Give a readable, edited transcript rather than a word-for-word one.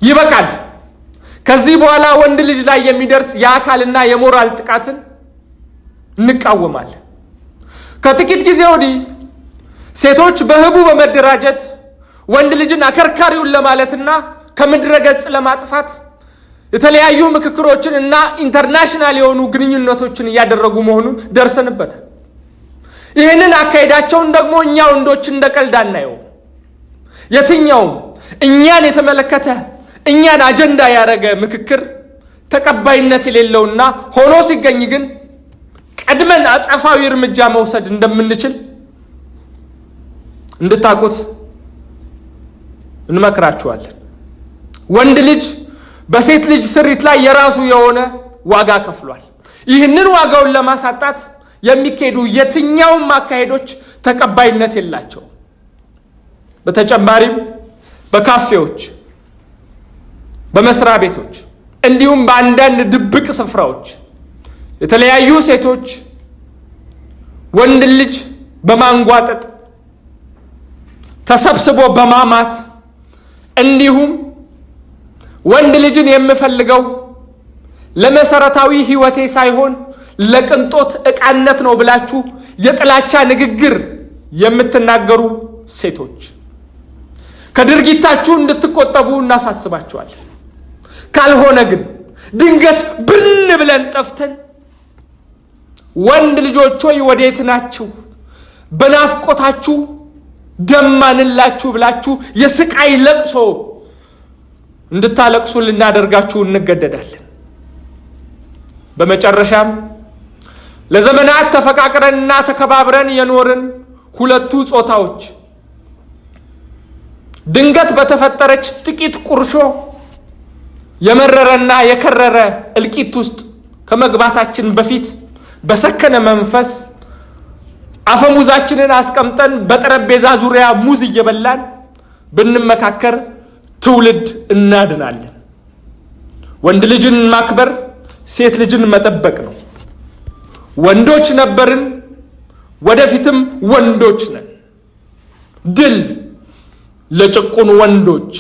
ይበቃል። ከዚህ በኋላ ወንድ ልጅ ላይ የሚደርስ የአካልና የሞራል ጥቃትን እንቃወማለን። ከጥቂት ጊዜ ወዲህ ሴቶች በህቡ በመደራጀት ወንድ ልጅን አከርካሪውን ለማለትና ከምድረ ገጽ ለማጥፋት የተለያዩ ምክክሮችን እና ኢንተርናሽናል የሆኑ ግንኙነቶችን እያደረጉ መሆኑን ደርሰንበታል። ይህንን አካሄዳቸውን ደግሞ እኛ ወንዶች እንደቀልድ አናየው። የትኛውም እኛን የተመለከተ እኛን አጀንዳ ያደረገ ምክክር ተቀባይነት የሌለውና ሆኖ ሲገኝ ግን ቀድመን አጸፋዊ እርምጃ መውሰድ እንደምንችል እንድታቁት እንመክራችኋለን። ወንድ ልጅ በሴት ልጅ ስሪት ላይ የራሱ የሆነ ዋጋ ከፍሏል። ይህንን ዋጋውን ለማሳጣት የሚካሄዱ የትኛውም አካሄዶች ተቀባይነት የላቸው። በተጨማሪም በካፌዎች፣ በመስሪያ ቤቶች እንዲሁም በአንዳንድ ድብቅ ስፍራዎች የተለያዩ ሴቶች ወንድ ልጅ በማንጓጠጥ ተሰብስቦ በማማት እንዲሁም ወንድ ልጅን የምፈልገው ለመሰረታዊ ህይወቴ ሳይሆን ለቅንጦት ዕቃነት ነው ብላችሁ የጥላቻ ንግግር የምትናገሩ ሴቶች ከድርጊታችሁ እንድትቆጠቡ እናሳስባችኋለን። ካልሆነ ግን ድንገት ብን ብለን ጠፍተን ወንድ ልጆች ሆይ ወዴት ናችሁ? በናፍቆታችሁ ደማንላችሁ ብላችሁ የስቃይ ለቅሶ እንድታለቅሱ ልናደርጋችሁ እንገደዳለን። በመጨረሻም ለዘመናት ተፈቃቅረንና ተከባብረን የኖርን ሁለቱ ጾታዎች ድንገት በተፈጠረች ጥቂት ቁርሾ የመረረና የከረረ እልቂት ውስጥ ከመግባታችን በፊት በሰከነ መንፈስ አፈሙዛችንን አስቀምጠን በጠረጴዛ ዙሪያ ሙዝ እየበላን ብንመካከር ትውልድ እናድናለን። ወንድ ልጅን ማክበር ሴት ልጅን መጠበቅ ነው። ወንዶች ነበርን፣ ወደፊትም ወንዶች ነን። ድል ለጭቁን ወንዶች!